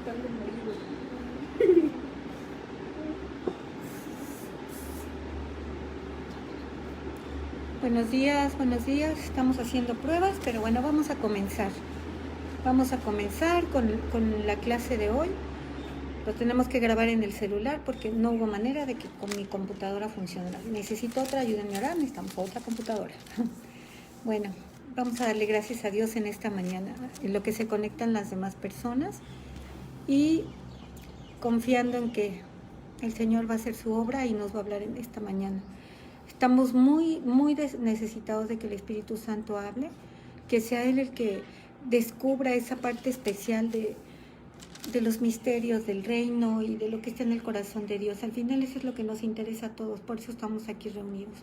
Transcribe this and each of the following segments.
disfrutando el marido. Buenos días. Estamos haciendo pruebas, pero bueno, vamos a comenzar. Vamos a comenzar con la clase de hoy. Lo tenemos que grabar en el celular porque no hubo manera de que con mi computadora funcionara. Necesito otra, ayúdenme a orar, necesitamos otra computadora. Bueno, vamos a darle gracias a Dios en esta mañana, en lo que se conectan las demás personas y confiando en que el Señor va a hacer su obra y nos va a hablar en esta mañana. Estamos muy necesitados de que el Espíritu Santo hable, que sea Él el que descubra esa parte especial de los misterios del reino y de lo que está en el corazón de Dios. Al final eso es lo que nos interesa a todos, por eso estamos aquí reunidos.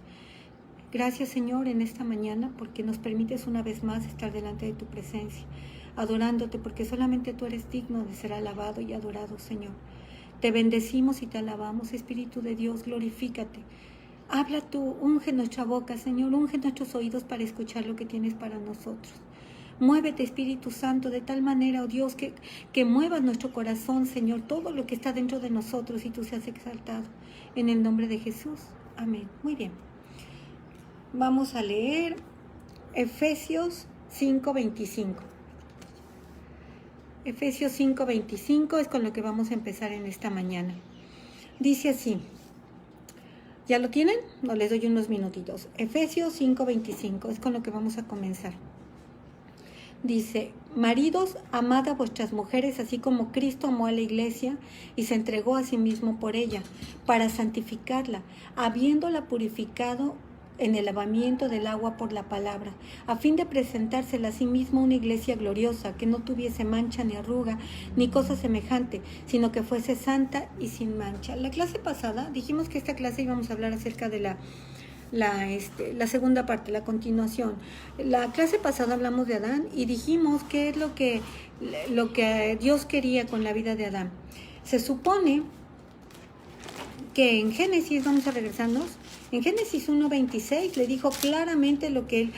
Gracias, Señor, en esta mañana, porque nos permites una vez más estar delante de tu presencia, adorándote, porque solamente tú eres digno de ser alabado y adorado, Señor. Te bendecimos y te alabamos, Espíritu de Dios, glorifícate. Habla tú, unge nuestra boca, Señor, unge nuestros oídos para escuchar lo que tienes para nosotros. Muévete, Espíritu Santo, de tal manera, oh Dios, que muevas nuestro corazón, Señor, todo lo que está dentro de nosotros y tú seas exaltado. En el nombre de Jesús. Amén. Muy bien. Vamos a leer Efesios 5:25. Efesios 5:25 es con lo que vamos a empezar en esta mañana. Dice así. ¿Ya lo tienen? No, les doy unos minutitos. Efesios 5:25 es con lo que vamos a comenzar. Dice, maridos, amad a vuestras mujeres, así como Cristo amó a la iglesia y se entregó a sí mismo por ella, para santificarla, habiéndola purificado en el lavamiento del agua por la palabra, a fin de presentársela a sí mismo una iglesia gloriosa, que no tuviese mancha ni arruga, ni cosa semejante, sino que fuese santa y sin mancha. La clase pasada, dijimos que esta clase íbamos a hablar acerca de la segunda parte, la continuación. La clase pasada hablamos de Adán y dijimos qué es lo que Dios quería con la vida de Adán. Se supone que en Génesis, vamos a regresarnos, en Génesis 1:26 le dijo claramente lo que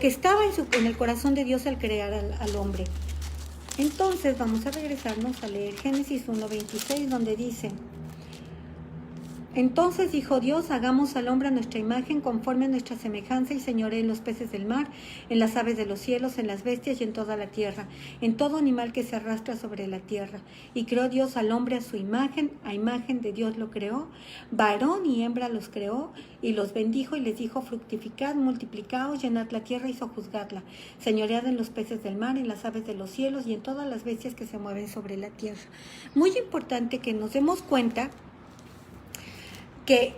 estaba en el corazón de Dios al crear al hombre. Entonces vamos a regresarnos a leer Génesis 1:26, donde dice: Entonces dijo Dios, hagamos al hombre a nuestra imagen, conforme a nuestra semejanza, y señoree en los peces del mar, en las aves de los cielos, en las bestias y en toda la tierra, en todo animal que se arrastra sobre la tierra. Y creó Dios al hombre a su imagen, a imagen de Dios lo creó, varón y hembra los creó, y los bendijo y les dijo, fructificad, multiplicaos, llenad la tierra y sojuzgadla, señoread en los peces del mar, en las aves de los cielos y en todas las bestias que se mueven sobre la tierra. Muy importante que nos demos cuenta que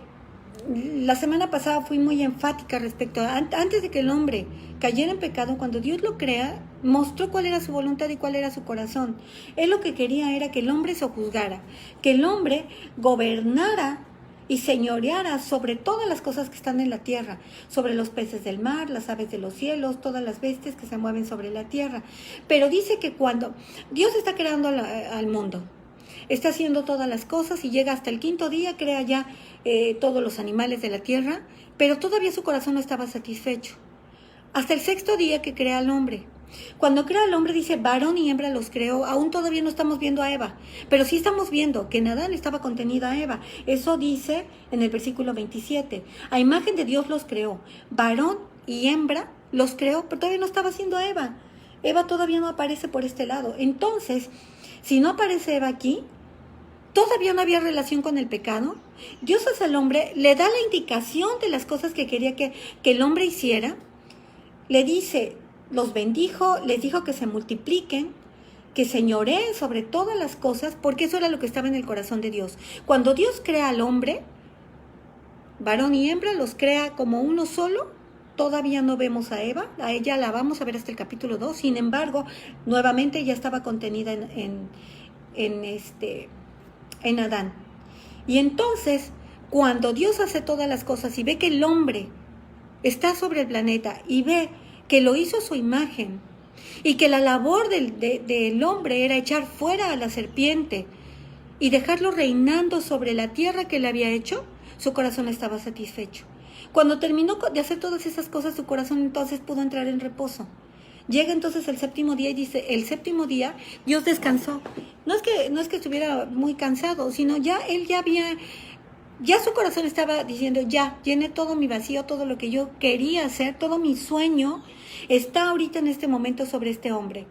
la semana pasada fui muy enfática respecto a, antes de que el hombre cayera en pecado, cuando Dios lo crea, mostró cuál era su voluntad y cuál era su corazón. Él lo que quería era que el hombre se juzgara, que el hombre gobernara y señoreara sobre todas las cosas que están en la tierra, sobre los peces del mar, las aves de los cielos, todas las bestias que se mueven sobre la tierra. Pero dice que cuando Dios está creando al mundo, está haciendo todas las cosas y llega hasta el quinto día, crea ya todos los animales de la tierra, pero todavía su corazón no estaba satisfecho. Hasta el sexto día que crea al hombre. Cuando crea al hombre dice, varón y hembra los creó. Aún todavía no estamos viendo a Eva, pero sí estamos viendo que en Adán estaba contenida Eva. Eso dice en el versículo 27. A imagen de Dios los creó. Varón y hembra los creó, pero todavía no estaba haciendo a Eva. Eva todavía no aparece por este lado. Entonces, si no aparece Eva aquí, todavía no había relación con el pecado. Dios hace al hombre, le da la indicación de las cosas que quería que el hombre hiciera. Le dice, los bendijo, les dijo que se multipliquen, que señoreen sobre todas las cosas, porque eso era lo que estaba en el corazón de Dios. Cuando Dios crea al hombre, varón y hembra, los crea como uno solo. Todavía no vemos a Eva, a ella la vamos a ver hasta el capítulo 2. Sin embargo, nuevamente ya estaba contenida en Adán. Y entonces, cuando Dios hace todas las cosas y ve que el hombre está sobre el planeta y ve que lo hizo a su imagen y que la labor del hombre era echar fuera a la serpiente y dejarlo reinando sobre la tierra que le había hecho, su corazón estaba satisfecho. Cuando terminó de hacer todas esas cosas, su corazón entonces pudo entrar en reposo. Llega entonces el séptimo día y dice, el séptimo día Dios descansó. No es que estuviera muy cansado, sino ya su corazón estaba diciendo, ya, llené todo mi vacío, todo lo que yo quería hacer, todo mi sueño está ahorita en este momento sobre este hombre.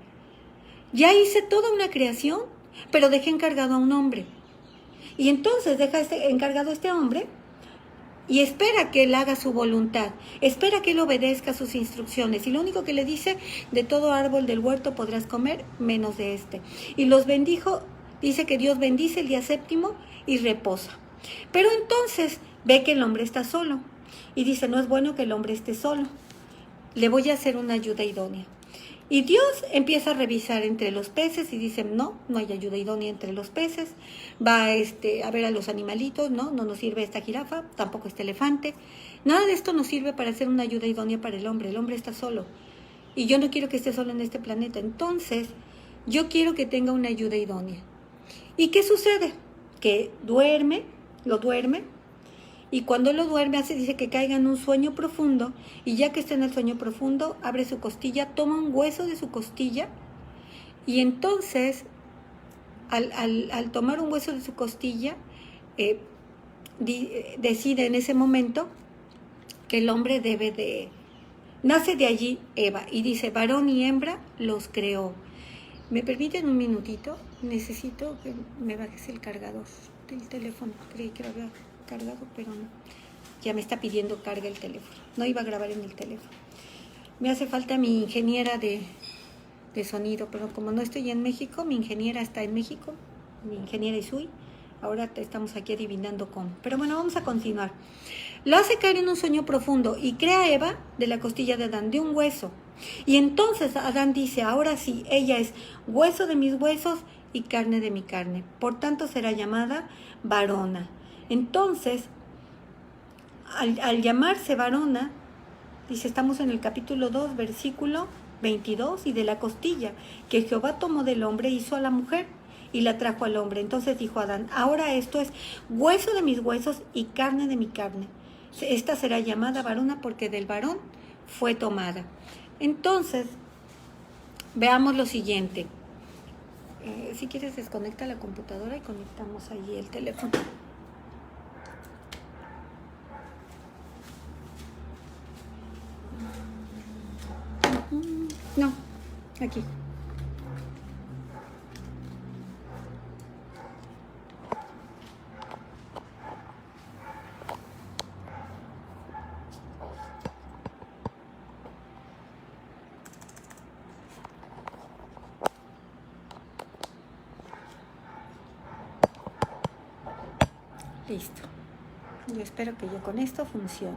Ya hice toda una creación, pero dejé encargado a un hombre. Y entonces deja encargado a este hombre y espera que él haga su voluntad, espera que él obedezca sus instrucciones. Y lo único que le dice, de todo árbol del huerto podrás comer, menos de este. Y los bendijo, dice que Dios bendice el día séptimo y reposa. Pero entonces ve que el hombre está solo y dice, no es bueno que el hombre esté solo, le voy a hacer una ayuda idónea. Y Dios empieza a revisar entre los peces y dice, no hay ayuda idónea entre los peces. Va a ver a los animalitos, no nos sirve esta jirafa, tampoco este elefante. Nada de esto nos sirve para hacer una ayuda idónea para el hombre está solo. Y yo no quiero que esté solo en este planeta, entonces yo quiero que tenga una ayuda idónea. ¿Y qué sucede? Que lo duerme, y cuando lo duerme dice que caiga en un sueño profundo, y ya que está en el sueño profundo, abre su costilla, toma un hueso de su costilla, y entonces, al tomar un hueso de su costilla, decide en ese momento que el hombre nace de allí Eva, y dice, varón y hembra los creó. ¿Me permiten un minutito? Necesito que me bajes el cargador del teléfono. Creí que lo había cargado, pero no. Ya me está pidiendo carga el teléfono. No iba a grabar en el teléfono. Me hace falta mi ingeniera de sonido, pero como no estoy en México, mi ingeniera está en México, mi ingeniera Isui. Ahora estamos aquí adivinando cómo. Pero bueno, vamos a continuar. Lo hace caer en un sueño profundo y crea a Eva de la costilla de Adán, de un hueso. Y entonces Adán dice, ahora sí, ella es hueso de mis huesos y carne de mi carne. Por tanto será llamada varona. Entonces, al llamarse varona, dice, estamos en el capítulo 2, versículo 22, y de la costilla que Jehová tomó del hombre hizo a la mujer y la trajo al hombre. Entonces dijo Adán, ahora esto es hueso de mis huesos y carne de mi carne. Esta será llamada varona porque del varón fue tomada. Entonces, veamos lo siguiente. Si quieres, desconecta la computadora y conectamos allí el teléfono. No, aquí. Listo. Yo espero que ya con esto funcione.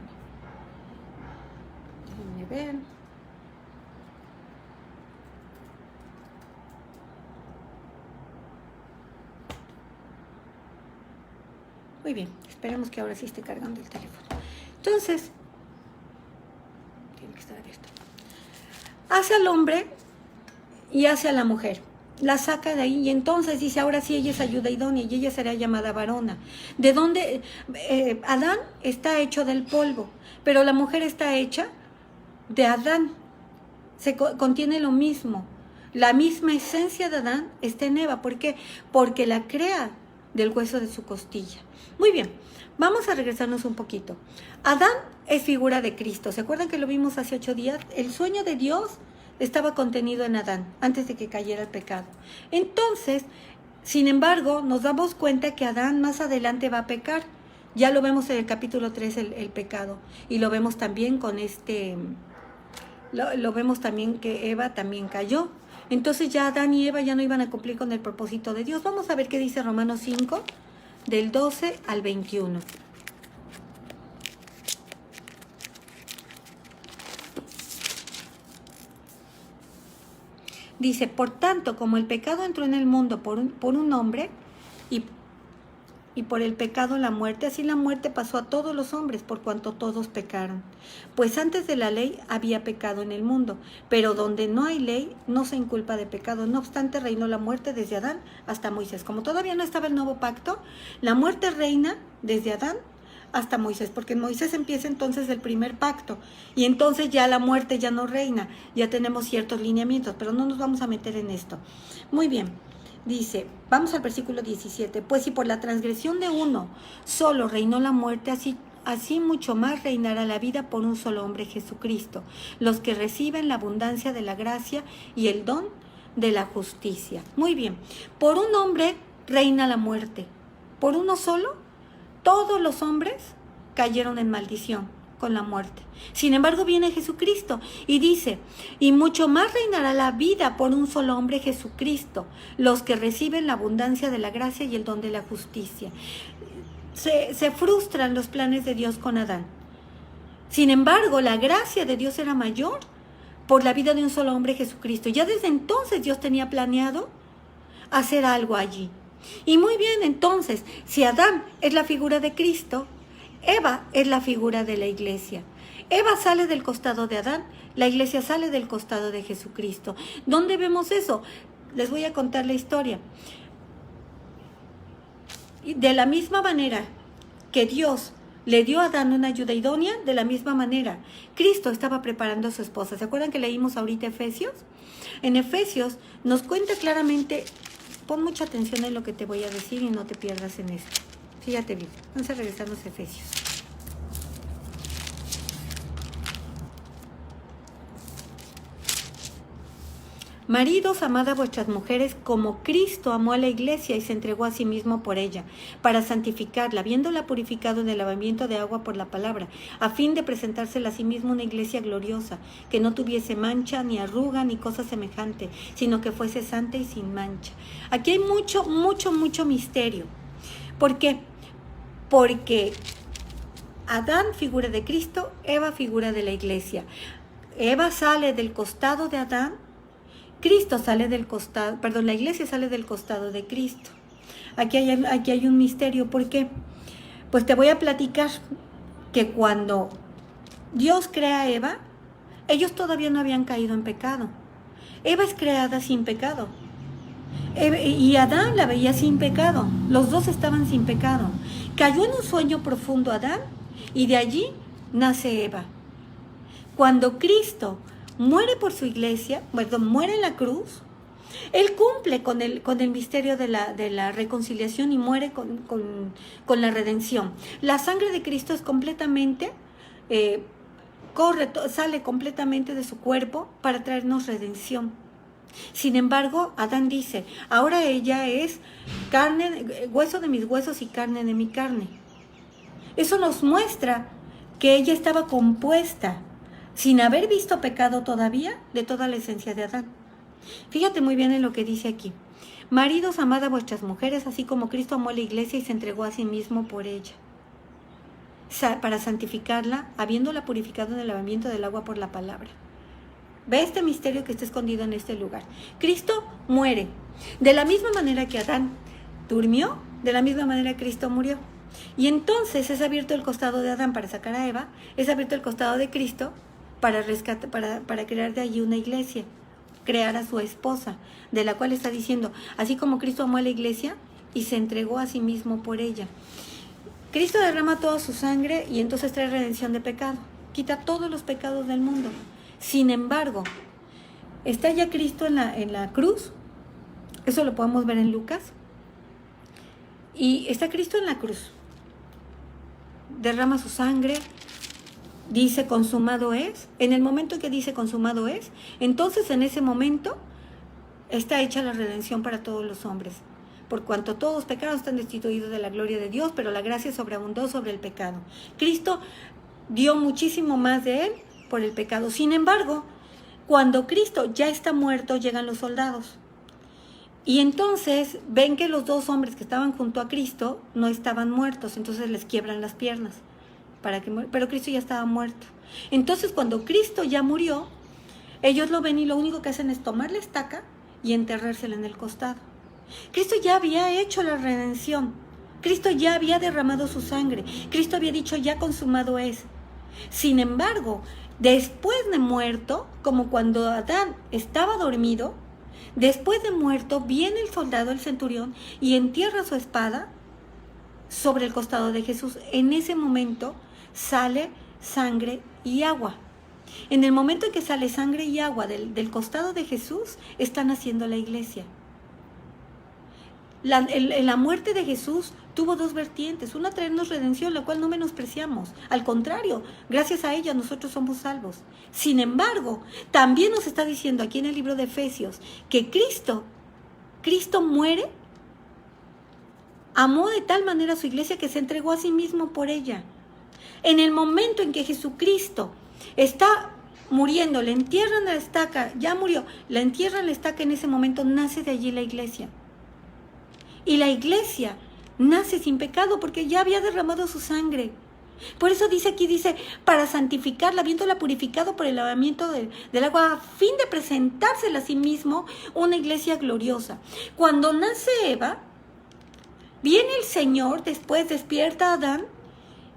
Déjenme ver. Muy bien, esperemos que ahora sí esté cargando el teléfono. Entonces, tiene que estar abierto. Hace al hombre y hace a la mujer. La saca de ahí y entonces dice, ahora sí ella es ayuda idónea y ella será llamada varona. ¿De dónde? Adán está hecho del polvo, pero la mujer está hecha de Adán. Contiene lo mismo. La misma esencia de Adán está en Eva. ¿Por qué? Porque la crea del hueso de su costilla. Muy bien, vamos a regresarnos un poquito. Adán es figura de Cristo. ¿Se acuerdan que lo vimos hace 8 días? El sueño de Dios estaba contenido en Adán antes de que cayera el pecado. Entonces, sin embargo, nos damos cuenta que Adán más adelante va a pecar. Ya lo vemos en el capítulo 3, el pecado. Y lo vemos también con lo vemos también que Eva también cayó. Entonces ya Adán y Eva ya no iban a cumplir con el propósito de Dios. Vamos a ver qué dice Romanos 5, del 12 al 21. Dice, por tanto, como el pecado entró en el mundo por un hombre, y por el pecado la muerte, así la muerte pasó a todos los hombres, por cuanto todos pecaron. Pues antes de la ley había pecado en el mundo, pero donde no hay ley, no se inculpa de pecado. No obstante, reinó la muerte desde Adán hasta Moisés. Como todavía no estaba el nuevo pacto, la muerte reina desde Adán hasta Moisés, porque en Moisés empieza entonces el primer pacto, y entonces ya la muerte ya no reina, ya tenemos ciertos lineamientos, pero no nos vamos a meter en esto. Muy bien, dice, vamos al versículo 17, pues si por la transgresión de uno solo reinó la muerte, así mucho más reinará la vida por un solo hombre, Jesucristo, los que reciben la abundancia de la gracia y el don de la justicia. Muy bien, por un hombre reina la muerte, por uno solo, todos los hombres cayeron en maldición con la muerte. Sin embargo, viene Jesucristo y dice, y mucho más reinará la vida por un solo hombre, Jesucristo, los que reciben la abundancia de la gracia y el don de la justicia. Se frustran los planes de Dios con Adán. Sin embargo, la gracia de Dios era mayor por la vida de un solo hombre, Jesucristo. Ya desde entonces Dios tenía planeado hacer algo allí. Y muy bien, entonces, si Adán es la figura de Cristo, Eva es la figura de la iglesia. Eva sale del costado de Adán, la iglesia sale del costado de Jesucristo. ¿Dónde vemos eso? Les voy a contar la historia. De la misma manera que Dios le dio a Adán una ayuda idónea, de la misma manera Cristo estaba preparando a su esposa. ¿Se acuerdan que leímos ahorita Efesios? En Efesios nos cuenta claramente, pon mucha atención en lo que te voy a decir y no te pierdas en esto. Fíjate bien, vamos a regresar a los Efesios. Maridos, amad a vuestras mujeres como Cristo amó a la iglesia y se entregó a sí mismo por ella, para santificarla, habiéndola purificado en el lavamiento de agua por la palabra, a fin de presentársela a sí mismo una iglesia gloriosa, que no tuviese mancha, ni arruga, ni cosa semejante, sino que fuese santa y sin mancha. Aquí hay mucho misterio. ¿Por qué? Porque Adán, figura de Cristo, Eva, figura de la iglesia. Eva sale del costado de Adán, Cristo sale del costado, la iglesia sale del costado de Cristo. Aquí hay un misterio. ¿Por qué? Pues te voy a platicar que cuando Dios crea a Eva, ellos todavía no habían caído en pecado. Eva es creada sin pecado. Y Adán la veía sin pecado. Los dos estaban sin pecado. Cayó en un sueño profundo Adán y de allí nace Eva. Cuando Cristo muere por su iglesia, muere en la cruz, Él cumple con el misterio de la reconciliación y muere con la redención. La sangre de Cristo es completamente, sale completamente de su cuerpo para traernos redención. Sin embargo, Adán dice, ahora ella es hueso de mis huesos y carne de mi carne. Eso nos muestra que ella estaba compuesta, sin haber visto pecado todavía, de toda la esencia de Adán. Fíjate muy bien en lo que dice aquí. Maridos, amad a vuestras mujeres, así como Cristo amó a la iglesia y se entregó a sí mismo por ella, para santificarla, habiéndola purificado en el lavamiento del agua por la palabra. Ve este misterio que está escondido en este lugar. Cristo muere. De la misma manera que Adán durmió, de la misma manera Cristo murió. Y entonces es abierto el costado de Adán para sacar a Eva, es abierto el costado de Cristo para crear de allí una iglesia, crear a su esposa, de la cual está diciendo, así como Cristo amó a la iglesia y se entregó a sí mismo por ella. Cristo derrama toda su sangre y entonces trae redención de pecado, quita todos los pecados del mundo. Sin embargo, está ya Cristo en la cruz, eso lo podemos ver en Lucas, y está Cristo en la cruz, derrama su sangre, dice consumado es. En el momento que dice consumado es, entonces en ese momento está hecha la redención para todos los hombres, por cuanto todos los pecados están destituidos de la gloria de Dios, pero la gracia sobreabundó sobre el pecado. Cristo dio muchísimo más de él por el pecado. Sin embargo, cuando Cristo ya está muerto, llegan los soldados. Y entonces ven que los dos hombres que estaban junto a Cristo no estaban muertos, entonces les quiebran las piernas. Pero Cristo ya estaba muerto. Entonces cuando Cristo ya murió, ellos lo ven y lo único que hacen es tomar la estaca y enterrársela en el costado. Cristo ya había hecho la redención. Cristo ya había derramado su sangre. Cristo había dicho, ya consumado es. Sin embargo, después de muerto, como cuando Adán estaba dormido, después de muerto viene el soldado, el centurión, y entierra su espada sobre el costado de Jesús. En ese momento sale sangre y agua. En el momento en que sale sangre y agua del costado de Jesús, está naciendo la iglesia. La muerte de Jesús tuvo dos vertientes. Una, traernos redención, la cual no menospreciamos. Al contrario, gracias a ella nosotros somos salvos. Sin embargo, también nos está diciendo aquí en el libro de Efesios que Cristo muere, amó de tal manera a su iglesia que se entregó a sí mismo por ella. En el momento en que Jesucristo está muriendo, le entierran la estaca, ya murió, le entierran la estaca, en ese momento nace de allí la iglesia. Y la iglesia nace sin pecado porque ya había derramado su sangre. Por eso dice aquí, para santificarla, habiéndola purificado por el lavamiento del agua, a fin de presentársela a sí mismo una iglesia gloriosa. Cuando nace Eva, viene el Señor, después despierta a Adán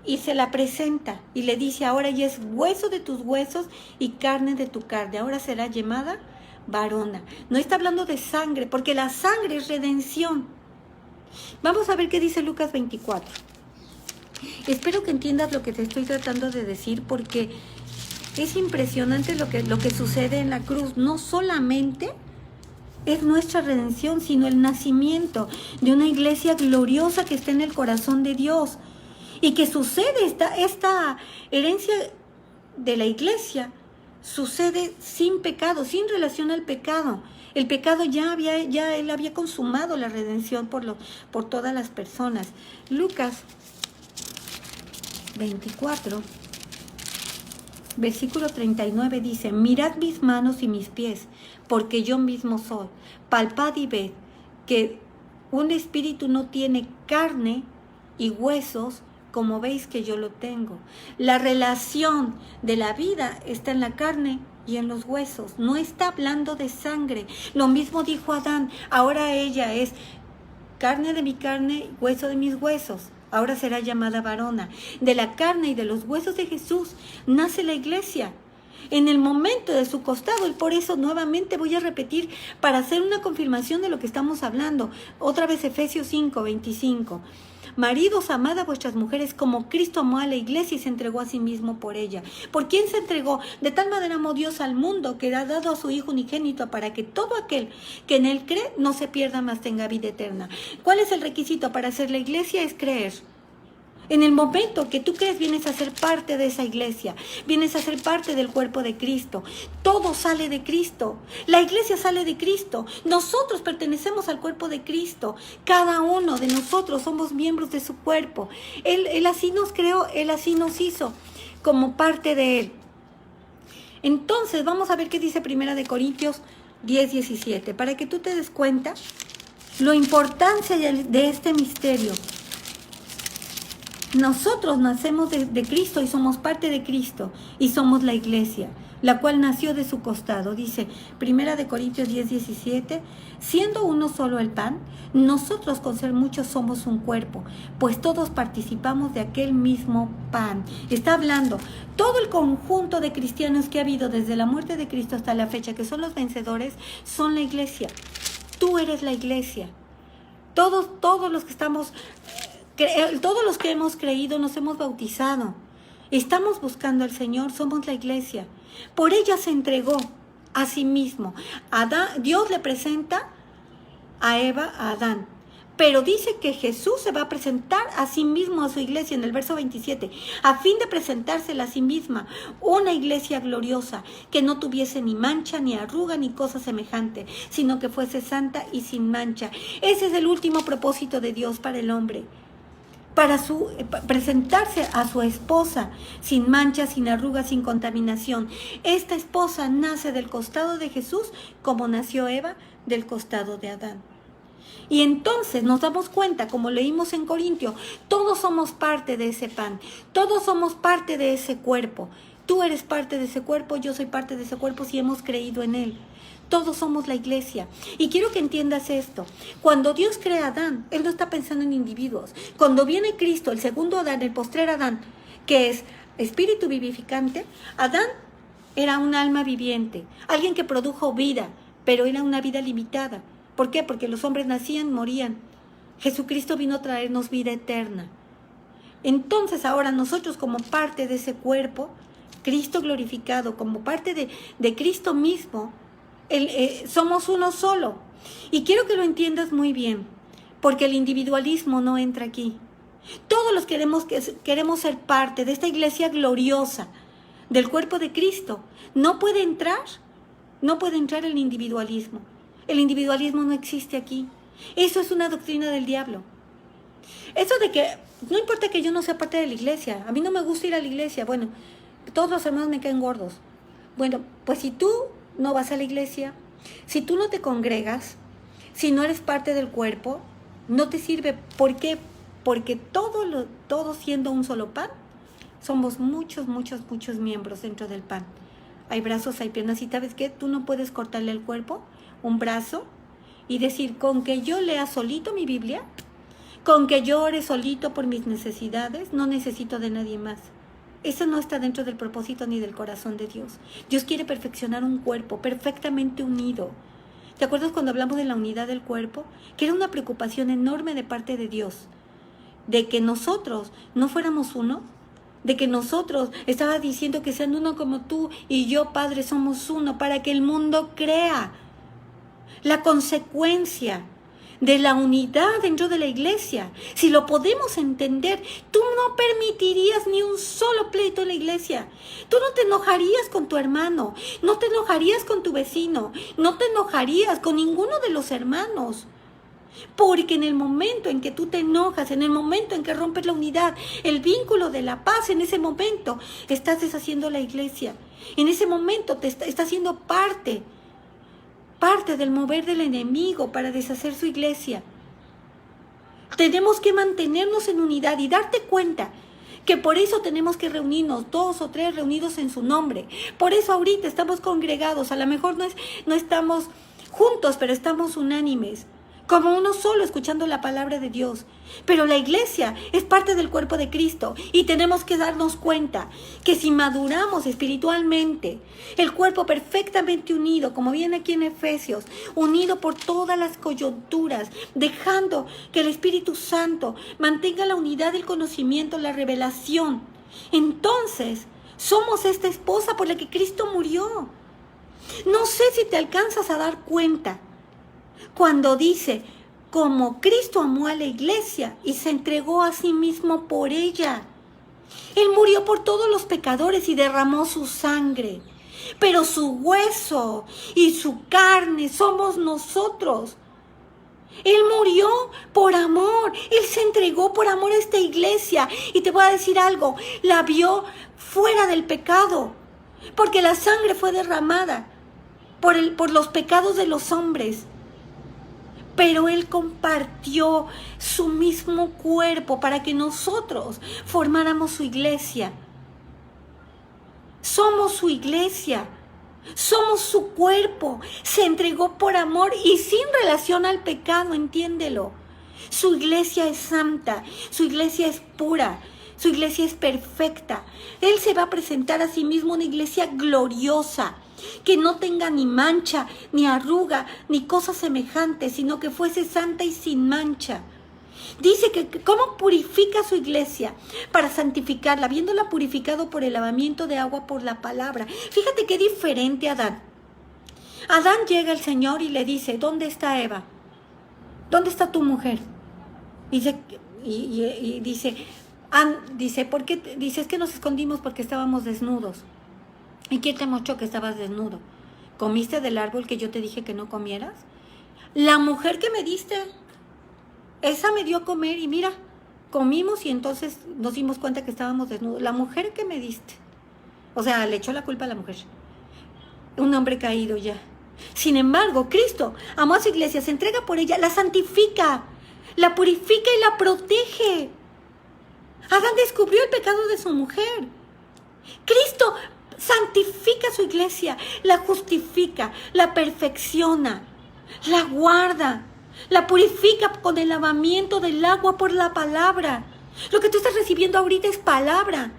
y se la presenta y le dice, ahora ya es hueso de tus huesos y carne de tu carne, ahora será llamada varona. No está hablando de sangre, porque la sangre es redención. Vamos a ver qué dice Lucas 24. Espero que entiendas lo que te estoy tratando de decir, porque es impresionante lo que sucede en la cruz. No solamente es nuestra redención, sino el nacimiento de una iglesia gloriosa que está en el corazón de Dios. Y que sucede esta herencia de la iglesia, sucede sin pecado, sin relación al pecado. El pecado él había consumado la redención por todas las personas. Lucas 24, versículo 39 dice, mirad mis manos y mis pies, porque yo mismo soy. Palpad y ved que un espíritu no tiene carne y huesos, como veis que yo lo tengo. La relación de la vida está en la carne y en los huesos. No está hablando de sangre. Lo mismo dijo Adán. Ahora ella es carne de mi carne, hueso de mis huesos. Ahora será llamada varona. De la carne y de los huesos de Jesús nace la iglesia. En el momento de su costado, y por eso nuevamente voy a repetir para hacer una confirmación de lo que estamos hablando. Otra vez Efesios 5, 25. Maridos, amad a vuestras mujeres como Cristo amó a la iglesia y se entregó a sí mismo por ella. ¿Por quién se entregó? De tal manera amó Dios al mundo que ha dado a su Hijo unigénito para que todo aquel que en él cree no se pierda, mas tenga vida eterna. ¿Cuál es el requisito para hacer la iglesia? Es creer. En el momento que tú crees, vienes a ser parte de esa iglesia, vienes a ser parte del cuerpo de Cristo. Todo sale de Cristo. La iglesia sale de Cristo. Nosotros pertenecemos al cuerpo de Cristo. Cada uno de nosotros somos miembros de su cuerpo. Él así nos creó, Él así nos hizo como parte de Él. Entonces, vamos a ver qué dice 1 Corintios 10, 17, para que tú te des cuenta la importancia de este misterio. Nosotros nacemos de Cristo y somos parte de Cristo y somos la iglesia, la cual nació de su costado. Dice 1 Corintios 10, 17, siendo uno solo el pan, nosotros con ser muchos somos un cuerpo, pues todos participamos de aquel mismo pan. Está hablando todo el conjunto de cristianos que ha habido desde la muerte de Cristo hasta la fecha, que son los vencedores, son la iglesia. Tú eres la iglesia. Todos los que estamos... Todos los que hemos creído nos hemos bautizado. Estamos buscando al Señor, somos la iglesia. Por ella se entregó a sí mismo. Dios le presenta a Eva, a Adán. Pero dice que Jesús se va a presentar a sí mismo a su iglesia en el verso 27, a fin de presentársela a sí misma, una iglesia gloriosa, que no tuviese ni mancha, ni arruga, ni cosa semejante, sino que fuese santa y sin mancha. Ese es el último propósito de Dios para el hombre. Para presentarse a su esposa sin mancha, sin arruga, sin contaminación. Esta esposa nace del costado de Jesús como nació Eva del costado de Adán. Y entonces nos damos cuenta, como leímos en Corintio, todos somos parte de ese pan, todos somos parte de ese cuerpo. Tú eres parte de ese cuerpo, yo soy parte de ese cuerpo si hemos creído en él. Todos somos la iglesia. Y quiero que entiendas esto. Cuando Dios crea a Adán, Él no está pensando en individuos. Cuando viene Cristo, el segundo Adán, el postrer Adán, que es espíritu vivificante, Adán era un alma viviente, alguien que produjo vida, pero era una vida limitada. ¿Por qué? Porque los hombres nacían, morían. Jesucristo vino a traernos vida eterna. Entonces ahora nosotros como parte de ese cuerpo, Cristo glorificado, como parte de Cristo mismo, somos uno solo. Y quiero que lo entiendas muy bien, porque el individualismo no entra aquí. Todos los queremos ser parte de esta iglesia gloriosa, del cuerpo de Cristo. No puede entrar el individualismo. El individualismo no existe aquí. Eso es una doctrina del diablo. Eso de que no importa que yo no sea parte de la iglesia, a mí no me gusta ir a la iglesia, bueno, todos los hermanos me caen gordos. Bueno, pues si tú no vas a la iglesia, si tú no te congregas, si no eres parte del cuerpo, no te sirve. ¿Por qué? Porque todos siendo un solo pan, somos muchos miembros dentro del pan. Hay brazos, hay piernas, y ¿sabes qué? Tú no puedes cortarle el cuerpo, un brazo, y decir, con que yo lea solito mi Biblia, con que yo ore solito por mis necesidades, no necesito de nadie más. Eso no está dentro del propósito ni del corazón de Dios. Dios quiere perfeccionar un cuerpo perfectamente unido. ¿Te acuerdas cuando hablamos de la unidad del cuerpo? Que era una preocupación enorme de parte de Dios, de que nosotros no fuéramos uno, de que nosotros, estaba diciendo que sean uno como tú y yo, Padre, somos uno, para que el mundo crea. La consecuencia de la unidad dentro de la iglesia, si lo podemos entender, tú no permitirías ni un solo pleito en la iglesia. Tú no te enojarías con tu hermano, no te enojarías con tu vecino, no te enojarías con ninguno de los hermanos. Porque en el momento en que tú te enojas, en el momento en que rompes la unidad, el vínculo de la paz, en ese momento estás deshaciendo la iglesia. En ese momento te está haciendo parte del mover del enemigo para deshacer su iglesia. Tenemos que mantenernos en unidad y darte cuenta que por eso tenemos que reunirnos, 2 o 3 reunidos en su nombre. Por eso ahorita estamos congregados, a lo mejor no estamos juntos, pero estamos unánimes, como uno solo, escuchando la palabra de Dios. Pero la iglesia es parte del cuerpo de Cristo y tenemos que darnos cuenta que si maduramos espiritualmente, el cuerpo perfectamente unido, como viene aquí en Efesios, unido por todas las coyunturas, dejando que el Espíritu Santo mantenga la unidad del conocimiento, la revelación, entonces somos esta esposa por la que Cristo murió. No sé si te alcanzas a dar cuenta cuando dice, como Cristo amó a la iglesia y se entregó a sí mismo por ella. Él murió por todos los pecadores y derramó su sangre, pero su hueso y su carne somos nosotros. Él murió por amor, Él se entregó por amor a esta iglesia. Y te voy a decir algo, la vio fuera del pecado, porque la sangre fue derramada por los pecados de los hombres. Pero Él compartió su mismo cuerpo para que nosotros formáramos su iglesia. Somos su iglesia, somos su cuerpo. Se entregó por amor y sin relación al pecado, entiéndelo. Su iglesia es santa, su iglesia es pura, su iglesia es perfecta. Él se va a presentar a sí mismo una iglesia gloriosa, que no tenga ni mancha, ni arruga, ni cosa semejante, sino que fuese santa y sin mancha. Dice que cómo purifica su iglesia para santificarla, habiéndola purificado por el lavamiento de agua por la palabra. Fíjate qué diferente a Adán. Adán llega al Señor y le dice, ¿dónde está Eva? ¿Dónde está tu mujer? Dice, ¿por qué? Dice, es que nos escondimos porque estábamos desnudos. ¿Y quién te mostró que estabas desnudo? ¿Comiste del árbol que yo te dije que no comieras? La mujer que me diste, esa me dio a comer y mira, comimos y entonces nos dimos cuenta que estábamos desnudos. La mujer que me diste. O sea, le echó la culpa a la mujer. Un hombre caído ya. Sin embargo, Cristo amó a su iglesia, se entrega por ella, la santifica, la purifica y la protege. Adán descubrió el pecado de su mujer. Cristo santifica a su iglesia, la justifica, la perfecciona, la guarda, la purifica con el lavamiento del agua por la palabra. Lo que tú estás recibiendo ahorita es palabra.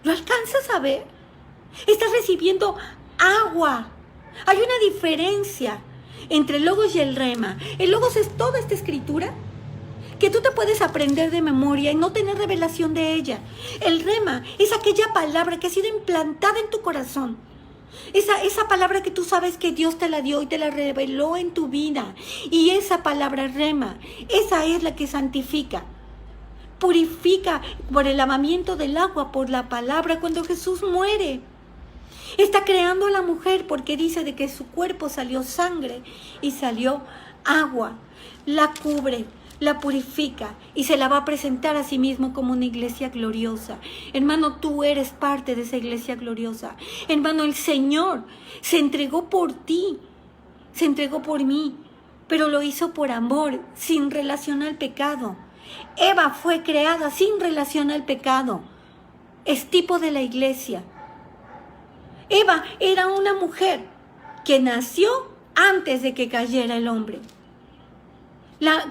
¿Lo alcanzas a ver? Estás recibiendo agua. Hay una diferencia entre el logos y el rema. El logos es toda esta escritura que tú te puedes aprender de memoria y no tener revelación de ella. El rema es aquella palabra que ha sido implantada en tu corazón. Esa palabra que tú sabes que Dios te la dio y te la reveló en tu vida. Y esa palabra rema, esa es la que santifica. Purifica por el lavamiento del agua, por la palabra. Cuando Jesús muere, está creando a la mujer porque dice de que su cuerpo salió sangre y salió agua. La cubre, la purifica y se la va a presentar a sí mismo como una iglesia gloriosa. Hermano, tú eres parte de esa iglesia gloriosa. Hermano, el Señor se entregó por ti, se entregó por mí, pero lo hizo por amor, sin relación al pecado. Eva fue creada sin relación al pecado. Es tipo de la iglesia. Eva era una mujer que nació antes de que cayera el hombre.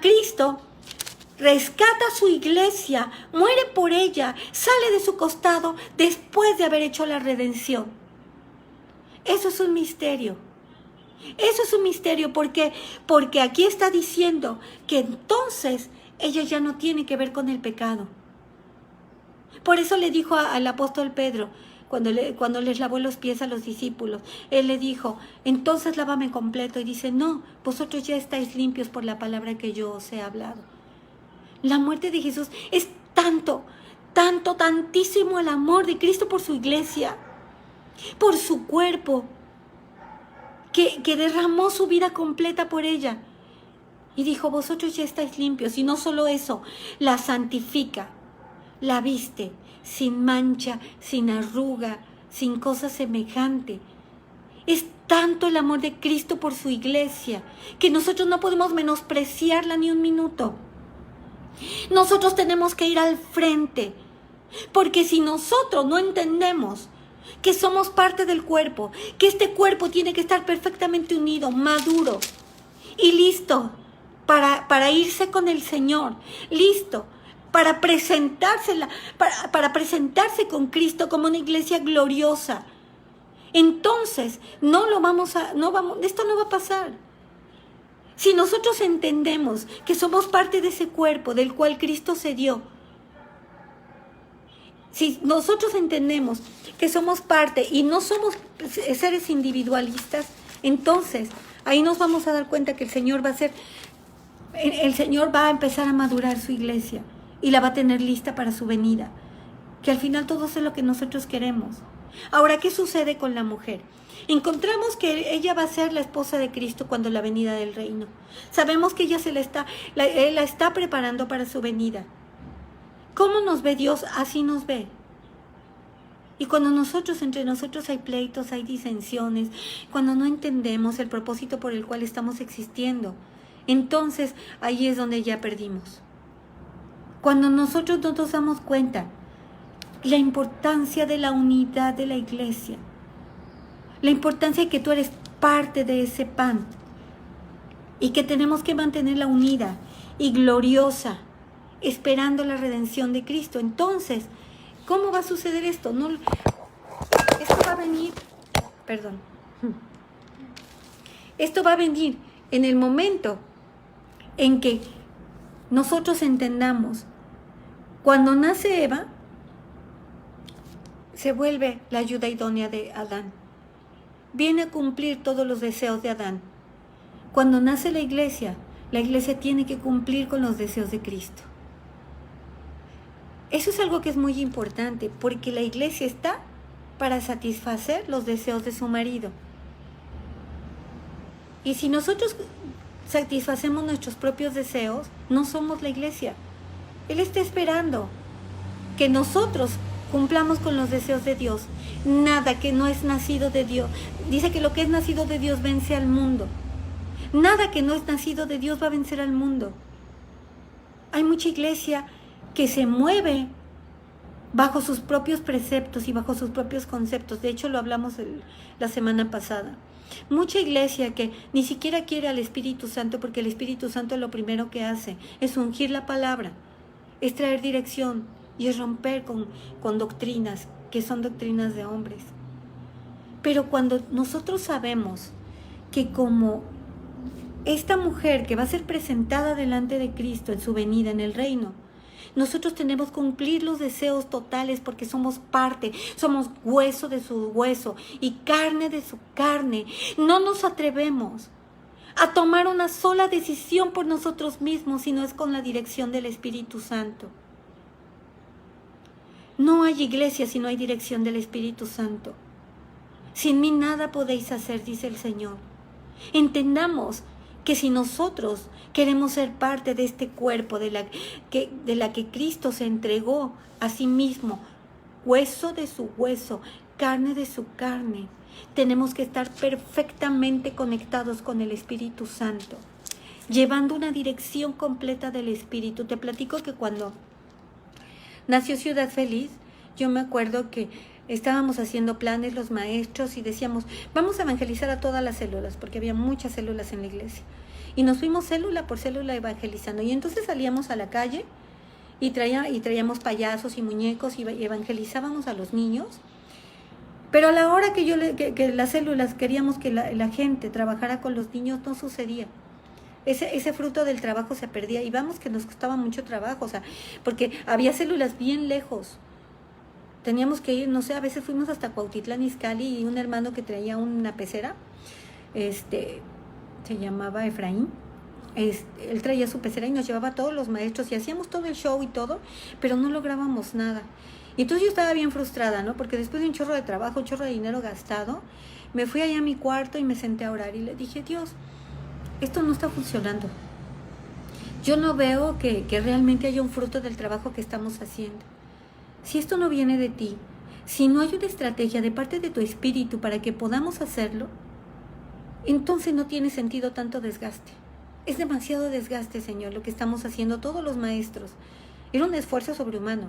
Cristo rescata a su iglesia, muere por ella, sale de su costado después de haber hecho la redención. Eso es un misterio. Eso es un misterio porque aquí está diciendo que entonces ella ya no tiene que ver con el pecado. Por eso le dijo al apóstol Pedro, cuando les lavó los pies a los discípulos, él le dijo, entonces lávame completo. Y dice, no, vosotros ya estáis limpios por la palabra que yo os he hablado. La muerte de Jesús es tantísimo el amor de Cristo por su iglesia, por su cuerpo, que derramó su vida completa por ella. Y dijo, vosotros ya estáis limpios. Y no solo eso, la santifica, la viste sin mancha, sin arruga, sin cosa semejante. Es tanto el amor de Cristo por su iglesia que nosotros no podemos menospreciarla ni un minuto. Nosotros tenemos que ir al frente, porque si nosotros no entendemos que somos parte del cuerpo, que este cuerpo tiene que estar perfectamente unido, maduro y listo para irse con el Señor, listo para presentársela, para presentarse con Cristo como una iglesia gloriosa, entonces esto no va a pasar. Si nosotros entendemos que somos parte de ese cuerpo del cual Cristo se dio, si nosotros entendemos que somos parte y no somos seres individualistas, entonces ahí nos vamos a dar cuenta que el Señor va a empezar a madurar su iglesia y la va a tener lista para su venida, que al final todo es lo que nosotros queremos. Ahora, ¿qué sucede con la mujer? Encontramos que ella va a ser la esposa de Cristo cuando la venida del reino. Sabemos que ella Él la está preparando para su venida. ¿Cómo nos ve Dios? Así nos ve. Y cuando entre nosotros hay pleitos, hay disensiones, cuando no entendemos el propósito por el cual estamos existiendo, entonces ahí es donde ya perdimos. Cuando nosotros no nos damos cuenta la importancia de la unidad de la iglesia, la importancia de que tú eres parte de ese pan y que tenemos que mantenerla unida y gloriosa, esperando la redención de Cristo. Entonces, ¿cómo va a suceder esto? Esto va a venir en el momento en que nosotros entendamos. Cuando nace Eva, se vuelve la ayuda idónea de Adán. Viene a cumplir todos los deseos de Adán. Cuando nace la iglesia tiene que cumplir con los deseos de Cristo. Eso es algo que es muy importante, porque la iglesia está para satisfacer los deseos de su marido. Y si nosotros satisfacemos nuestros propios deseos, no somos la iglesia. Él está esperando que nosotros cumplamos con los deseos de Dios. Nada que no es nacido de Dios. Dice que lo que es nacido de Dios vence al mundo. Nada que no es nacido de Dios va a vencer al mundo. Hay mucha iglesia que se mueve bajo sus propios preceptos y bajo sus propios conceptos. De hecho, lo hablamos la semana pasada. Mucha iglesia que ni siquiera quiere al Espíritu Santo, porque el Espíritu Santo lo primero que hace es ungir la palabra, es traer dirección y es romper con doctrinas que son doctrinas de hombres. Pero cuando nosotros sabemos que como esta mujer que va a ser presentada delante de Cristo en su venida en el reino, nosotros tenemos que cumplir los deseos totales porque somos parte, somos hueso de su hueso y carne de su carne. No nos atrevemos a tomar una sola decisión por nosotros mismos si no es con la dirección del Espíritu Santo. No hay iglesia si no hay dirección del Espíritu Santo. Sin mí nada podéis hacer, dice el Señor. Entendamos que si nosotros queremos ser parte de este cuerpo de la que Cristo se entregó a sí mismo, hueso de su hueso, carne de su carne, tenemos que estar perfectamente conectados con el Espíritu Santo, llevando una dirección completa del Espíritu. Te platico que cuando nació Ciudad Feliz, yo me acuerdo que estábamos haciendo planes los maestros y decíamos, vamos a evangelizar a todas las células, porque había muchas células en la iglesia. Y nos fuimos célula por célula evangelizando. Y entonces salíamos a la calle y traíamos payasos y muñecos y evangelizábamos a los niños. Pero a la hora que las células queríamos que la gente trabajara con los niños, no sucedía. Ese fruto del trabajo se perdía. Y vamos que nos costaba mucho trabajo, porque había células bien lejos. Teníamos que ir, no sé, a veces fuimos hasta Cuautitlán Izcalli y un hermano que traía una pecera, se llamaba Efraín, él traía su pecera y nos llevaba a todos los maestros y hacíamos todo el show y todo, pero no lográbamos nada. Y entonces yo estaba bien frustrada, ¿no? Porque después de un chorro de trabajo, un chorro de dinero gastado, me fui allá a mi cuarto y me senté a orar y le dije, Dios, esto no está funcionando. Yo no veo que realmente haya un fruto del trabajo que estamos haciendo. Si esto no viene de ti, si no hay una estrategia de parte de tu espíritu para que podamos hacerlo, entonces no tiene sentido tanto desgaste. Es demasiado desgaste, Señor, lo que estamos haciendo todos los maestros. Era un esfuerzo sobrehumano.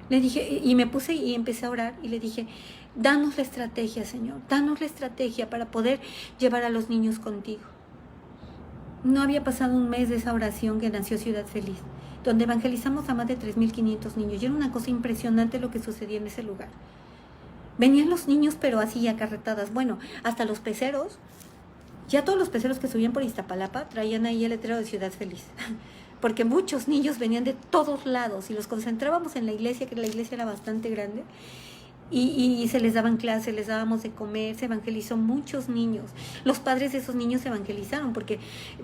Le dije, y me puse y empecé a orar y le dije, danos la estrategia, Señor, danos la estrategia para poder llevar a los niños contigo. No había pasado un mes de esa oración que nació Ciudad Feliz, donde evangelizamos a más de 3,500 niños. Y era una cosa impresionante lo que sucedía en ese lugar. Venían los niños, pero así acarretadas. Bueno, hasta los peceros, ya todos los peceros que subían por Iztapalapa traían ahí el letrero de Ciudad Feliz. Porque muchos niños venían de todos lados y los concentrábamos en la iglesia, que la iglesia era bastante grande. Y se les daban clases, les dábamos de comer, se evangelizó muchos niños. Los padres de esos niños se evangelizaron, porque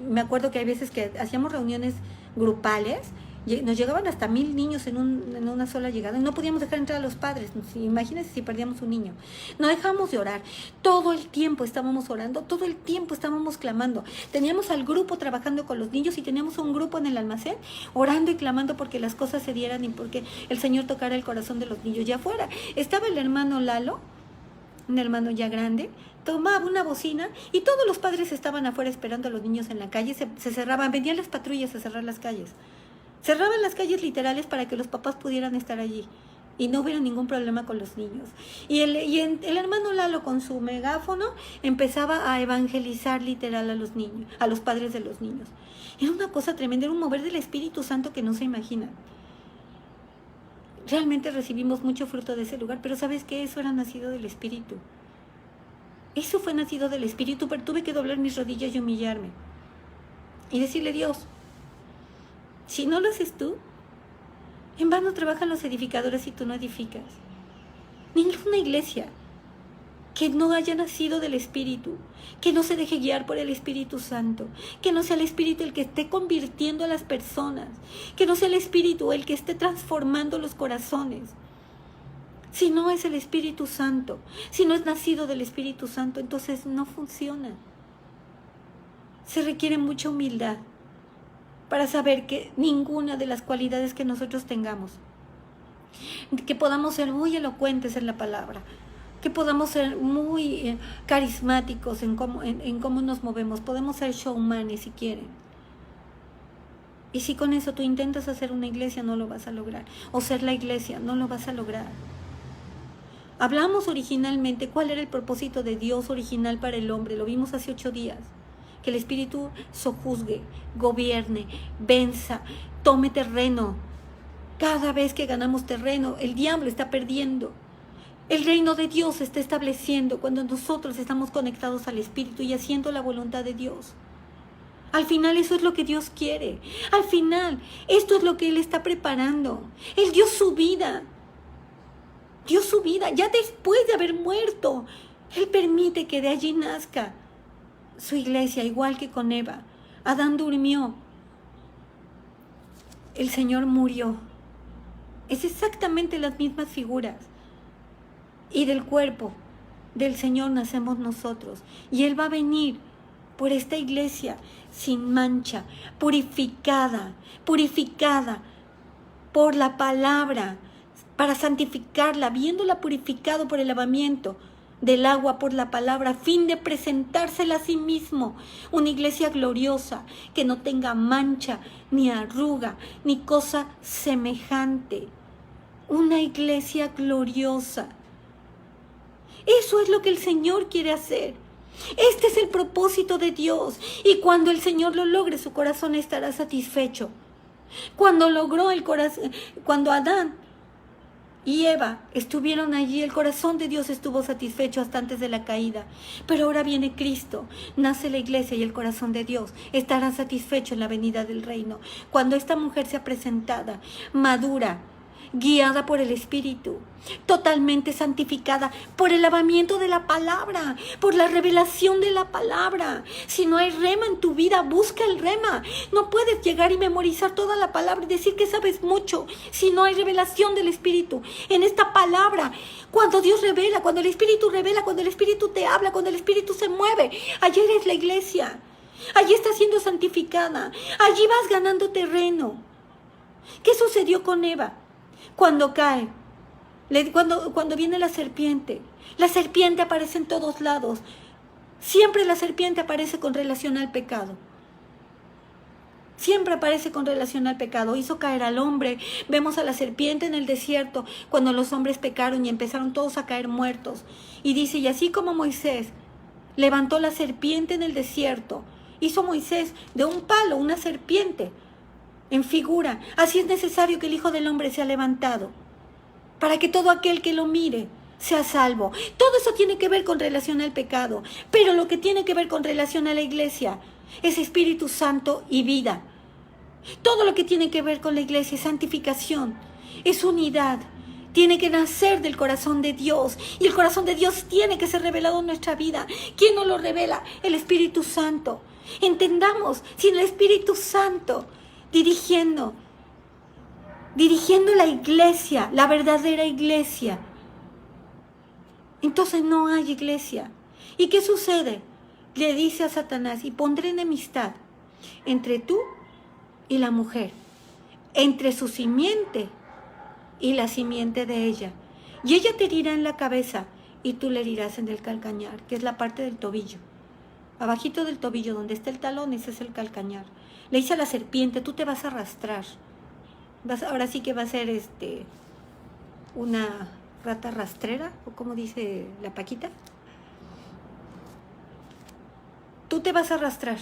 me acuerdo que hay veces que hacíamos reuniones grupales, nos llegaban hasta 1,000 niños en una sola llegada y no podíamos dejar entrar a los padres. Imagínense si perdíamos un niño. No dejamos de orar. Todo el tiempo estábamos orando, todo el tiempo estábamos clamando. Teníamos al grupo trabajando con los niños y teníamos un grupo en el almacén orando y clamando porque las cosas se dieran y porque el Señor tocara el corazón de los niños. Ya afuera estaba el hermano Lalo, un hermano ya grande, tomaba una bocina y todos los padres estaban afuera esperando a los niños en la calle. Se cerraban, venían las patrullas a cerrar las calles. Cerraban las calles literales para que los papás pudieran estar allí y no hubiera ningún problema con los niños. Y el hermano Lalo con su megáfono empezaba a evangelizar literal a los niños, a los padres de los niños. Era una cosa tremenda, era un mover del Espíritu Santo que no se imaginan. Realmente recibimos mucho fruto de ese lugar, pero ¿sabes qué? Eso era nacido del Espíritu. Eso fue nacido del Espíritu, pero tuve que doblar mis rodillas y humillarme. Y decirle, Dios, si no lo haces tú, en vano trabajan los edificadores y tú no edificas. Ninguna iglesia que no haya nacido del Espíritu, que no se deje guiar por el Espíritu Santo, que no sea el Espíritu el que esté convirtiendo a las personas, que no sea el Espíritu el que esté transformando los corazones. Si no es el Espíritu Santo, si no es nacido del Espíritu Santo, entonces no funciona. Se requiere mucha humildad para saber que ninguna de las cualidades que nosotros tengamos, que podamos ser muy elocuentes en la palabra, que podamos ser muy carismáticos en cómo nos movemos, podemos ser showmanes si quieren. Y si con eso tú intentas hacer una iglesia, no lo vas a lograr. O ser la iglesia, no lo vas a lograr. Hablamos originalmente cuál era el propósito de Dios original para el hombre, lo vimos hace 8 días. Que el Espíritu sojuzgue, gobierne, venza, tome terreno. Cada vez que ganamos terreno, el diablo está perdiendo. El reino de Dios se está estableciendo cuando nosotros estamos conectados al Espíritu y haciendo la voluntad de Dios. Al final eso es lo que Dios quiere. Al final esto es lo que Él está preparando. Él dio su vida. Dio su vida ya después de haber muerto. Él permite que de allí nazca su iglesia, igual que con Eva. Adán durmió. El Señor murió. Es exactamente las mismas figuras. Y del cuerpo del Señor nacemos nosotros. Y Él va a venir por esta iglesia sin mancha, purificada por la palabra, para santificarla, viéndola purificado por el lavamiento del agua por la palabra, a fin de presentársela a sí mismo, una iglesia gloriosa, que no tenga mancha, ni arruga, ni cosa semejante. Una iglesia gloriosa. Eso es lo que el Señor quiere hacer. Este es el propósito de Dios. Y cuando el Señor lo logre, su corazón estará satisfecho. Cuando logró el corazón, cuando Adán y Eva estuvieron allí, el corazón de Dios estuvo satisfecho hasta antes de la caída. Pero ahora viene Cristo, nace la iglesia y el corazón de Dios estará satisfecho en la venida del reino. Cuando esta mujer sea presentada, madura, guiada por el Espíritu, totalmente santificada por el lavamiento de la palabra, por la revelación de la palabra. Si no hay rema en tu vida, busca el rema. No puedes llegar y memorizar toda la palabra y decir que sabes mucho si no hay revelación del Espíritu en esta palabra. Cuando Dios revela, cuando el Espíritu revela, cuando el Espíritu te habla, cuando el Espíritu se mueve, allí eres la iglesia. Allí estás siendo santificada. Allí vas ganando terreno. ¿Qué sucedió con Eva? Cuando cae, cuando viene la serpiente aparece en todos lados. Siempre la serpiente aparece con relación al pecado. Siempre aparece con relación al pecado. Hizo caer al hombre. Vemos a la serpiente en el desierto cuando los hombres pecaron y empezaron todos a caer muertos. Y dice, y así como Moisés levantó la serpiente en el desierto, hizo Moisés de un palo una serpiente en figura. Así es necesario que el Hijo del Hombre sea levantado, para que todo aquel que lo mire sea salvo. Todo eso tiene que ver con relación al pecado, pero lo que tiene que ver con relación a la iglesia es Espíritu Santo y vida. Todo lo que tiene que ver con la iglesia es santificación, es unidad. Tiene que nacer del corazón de Dios, y el corazón de Dios tiene que ser revelado en nuestra vida. ¿Quién nos lo revela? El Espíritu Santo. Entendamos, sin el Espíritu Santo dirigiendo la iglesia, la verdadera iglesia, entonces no hay iglesia. ¿Y qué sucede? Le dice a Satanás, y pondré enemistad entre tú y la mujer, entre su simiente y la simiente de ella, y ella te herirá en la cabeza y tú le herirás en el calcañar, que es la parte del tobillo. Abajito del tobillo, donde está el talón, ese es el calcañar. Le dice a la serpiente, tú te vas a arrastrar. Ahora sí que va a ser una rata rastrera, o como dice la Paquita. Tú te vas a arrastrar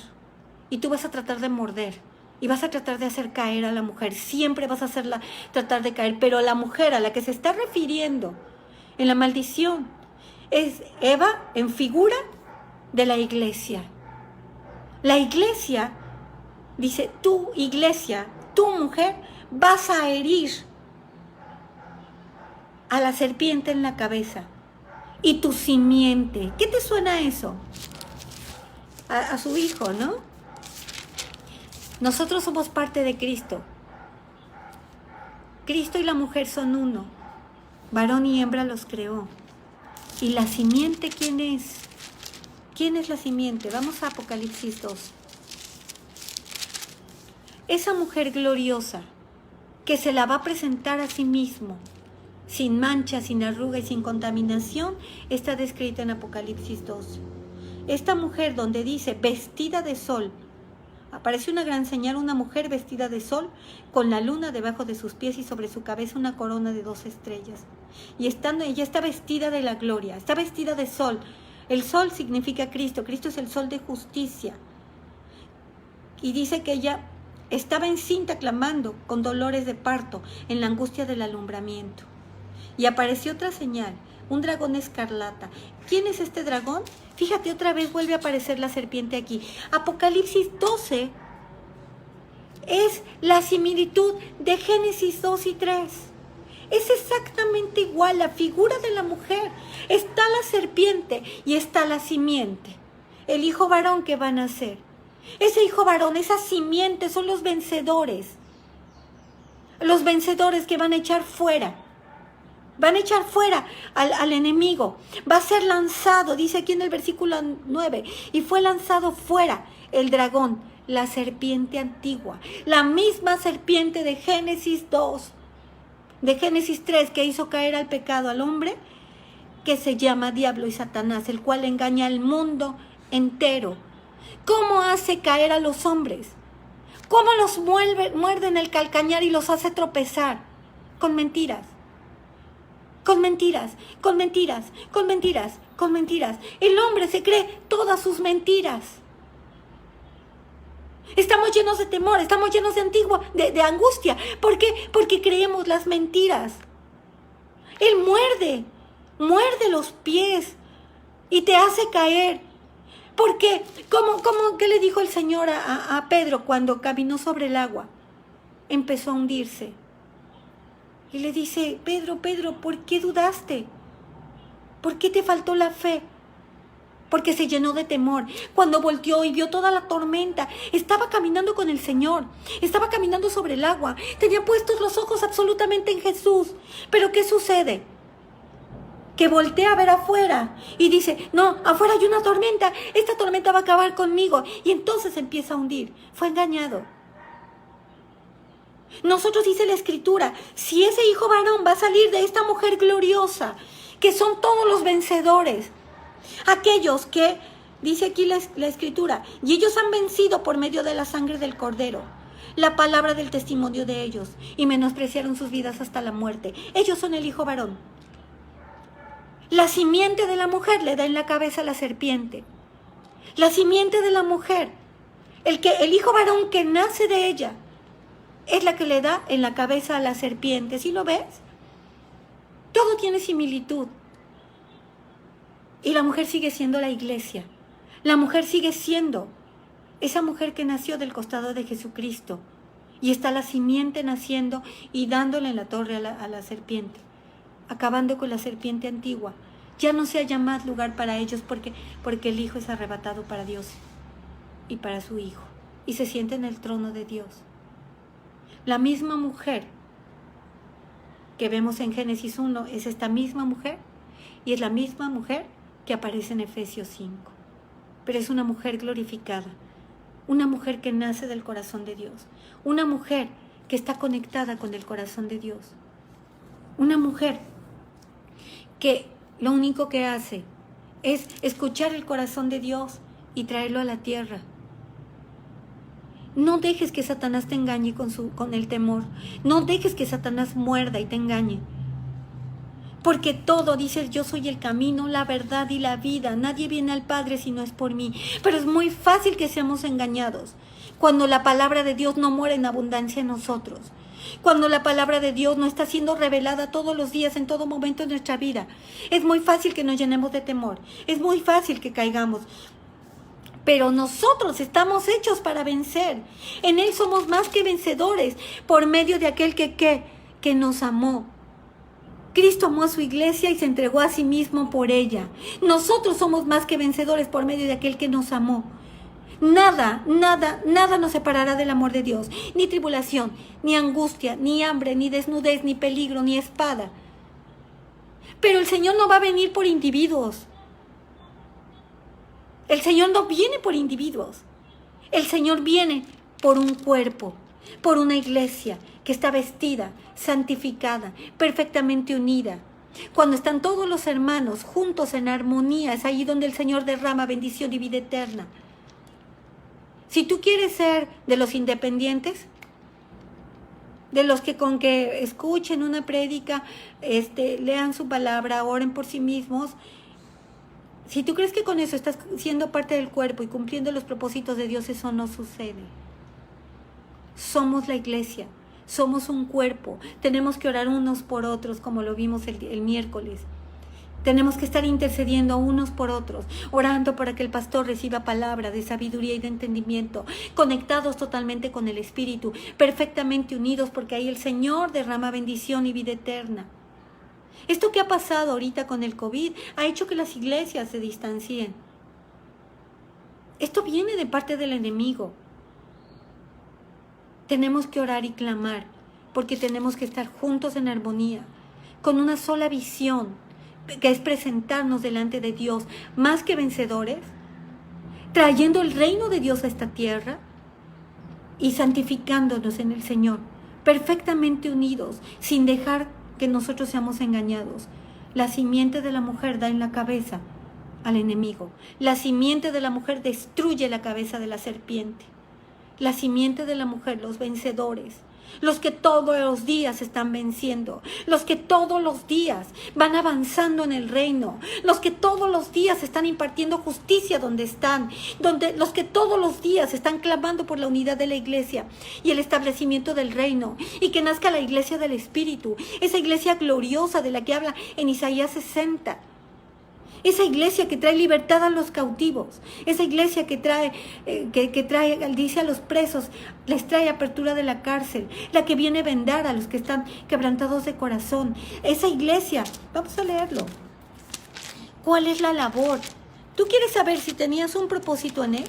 y tú vas a tratar de morder y vas a tratar de hacer caer a la mujer. Siempre vas a hacerla tratar de caer, pero la mujer a la que se está refiriendo en la maldición es Eva en figura de la iglesia. La iglesia dice, tú iglesia, tú mujer, vas a herir a la serpiente en la cabeza y tu simiente. ¿Qué te suena eso? A su hijo, ¿no? Nosotros somos parte de Cristo. Cristo y la mujer son uno. Varón y hembra los creó. ¿Y la simiente quién es? ¿Quién es la simiente? Vamos a Apocalipsis 2. Esa mujer gloriosa que se la va a presentar a sí mismo, sin mancha, sin arruga y sin contaminación, está descrita en Apocalipsis 2. Esta mujer donde dice vestida de sol, aparece una gran señal, una mujer vestida de sol, con la luna debajo de sus pies y sobre su cabeza una corona de 2 estrellas. Y ella está vestida de la gloria, está vestida de sol. El sol significa Cristo, Cristo es el sol de justicia. Y dice que ella estaba encinta clamando con dolores de parto en la angustia del alumbramiento. Y apareció otra señal, un dragón escarlata. ¿Quién es este dragón? Fíjate, otra vez vuelve a aparecer la serpiente aquí. Apocalipsis 12 es la similitud de Génesis 2 y 3. Es exactamente igual la figura de la mujer. Está la serpiente y está la simiente. El hijo varón que va a nacer. Ese hijo varón, esa simiente son los vencedores. Los vencedores que van a echar fuera. Van a echar fuera al enemigo. Va a ser lanzado, dice aquí en el versículo 9. Y fue lanzado fuera el dragón, la serpiente antigua. La misma serpiente de Génesis 2. De Génesis 3, que hizo caer al pecado al hombre, que se llama Diablo y Satanás, el cual engaña al mundo entero. ¿Cómo hace caer a los hombres? ¿Cómo los muerde en el calcañar y los hace tropezar? Con mentiras. Con mentiras, con mentiras, con mentiras, con mentiras. El hombre se cree todas sus mentiras. Estamos llenos de temor, estamos llenos de angustia. ¿Por qué? Porque creemos las mentiras. Él muerde los pies y te hace caer. ¿Por qué? ¿Qué le dijo el Señor a Pedro cuando caminó sobre el agua? Empezó a hundirse. Y le dice, Pedro, ¿por qué dudaste? ¿Por qué te faltó la fe? Porque se llenó de temor. Cuando volteó y vio toda la tormenta, estaba caminando con el Señor, estaba caminando sobre el agua, tenía puestos los ojos absolutamente en Jesús. Pero ¿qué sucede? Que voltea a ver afuera y dice, no, afuera hay una tormenta, esta tormenta va a acabar conmigo. Y entonces empieza a hundir. Fue engañado. Nosotros, dice la Escritura, si ese hijo varón va a salir de esta mujer gloriosa, que son todos los vencedores, aquellos que, dice aquí la Escritura, y ellos han vencido por medio de la sangre del Cordero, la palabra del testimonio de ellos, y menospreciaron sus vidas hasta la muerte. Ellos son el hijo varón. La simiente de la mujer le da en la cabeza a la serpiente. La simiente de la mujer, el hijo varón que nace de ella, es la que le da en la cabeza a la serpiente. ¿Sí lo ves? Todo tiene similitud. Y la mujer sigue siendo la iglesia. La mujer sigue siendo esa mujer que nació del costado de Jesucristo. Y está la simiente naciendo y dándole en la torre a la serpiente. Acabando con la serpiente antigua. Ya no se halla más lugar para ellos porque el Hijo es arrebatado para Dios y para su Hijo. Y se siente en el trono de Dios. La misma mujer que vemos en Génesis 1 es esta misma mujer y es la misma mujer que aparece en Efesios 5. Pero es una mujer glorificada, una mujer que nace del corazón de Dios, una mujer que está conectada con el corazón de Dios, una mujer que lo único que hace es escuchar el corazón de Dios y traerlo a la tierra. No dejes que Satanás te engañe con el temor. No dejes que Satanás muerda y te engañe. Porque todo, dice, yo soy el camino, la verdad y la vida. Nadie viene al Padre si no es por mí. Pero es muy fácil que seamos engañados cuando la palabra de Dios no muere en abundancia en nosotros. Cuando la palabra de Dios no está siendo revelada todos los días, en todo momento de nuestra vida. Es muy fácil que nos llenemos de temor. Es muy fácil que caigamos. Pero nosotros estamos hechos para vencer. En Él somos más que vencedores por medio de aquel que nos amó. Cristo amó a su iglesia y se entregó a sí mismo por ella. Nosotros somos más que vencedores por medio de aquel que nos amó. Nada nos separará del amor de Dios. Ni tribulación, ni angustia, ni hambre, ni desnudez, ni peligro, ni espada. Pero el Señor no va a venir por individuos. El Señor no viene por individuos. El Señor viene por un cuerpo, por una iglesia que está vestida, santificada, perfectamente unida. Cuando están todos los hermanos juntos en armonía, es ahí donde el Señor derrama bendición y vida eterna. Si tú quieres ser de los independientes, de los que con que escuchen una prédica, lean su palabra, oren por sí mismos, si tú crees que con eso estás siendo parte del cuerpo y cumpliendo los propósitos de Dios, eso no sucede. Somos la iglesia, somos un cuerpo, tenemos que orar unos por otros como lo vimos el miércoles. Tenemos que estar intercediendo unos por otros, orando para que el pastor reciba palabra de sabiduría y de entendimiento, conectados totalmente con el Espíritu, perfectamente unidos, porque ahí el Señor derrama bendición y vida eterna. Esto que ha pasado ahorita con el COVID ha hecho que las iglesias se distancien. Esto viene de parte del enemigo. Tenemos que orar y clamar, porque tenemos que estar juntos en armonía, con una sola visión, que es presentarnos delante de Dios más que vencedores, trayendo el reino de Dios a esta tierra y santificándonos en el Señor, perfectamente unidos, sin dejar que nosotros seamos engañados. La simiente de la mujer da en la cabeza al enemigo. La simiente de la mujer destruye la cabeza de la serpiente. La simiente de la mujer, los vencedores, los que todos los días están venciendo, los que todos los días van avanzando en el reino, los que todos los días están impartiendo justicia donde están, los que todos los días están clamando por la unidad de la iglesia y el establecimiento del reino, y que nazca la iglesia del Espíritu, esa iglesia gloriosa de la que habla en Isaías 60. Esa iglesia que trae libertad a los cautivos, esa iglesia que trae, dice a los presos, les trae apertura de la cárcel, la que viene a vendar a los que están quebrantados de corazón. Esa iglesia, vamos a leerlo. ¿Cuál es la labor? ¿Tú quieres saber si tenías un propósito en él?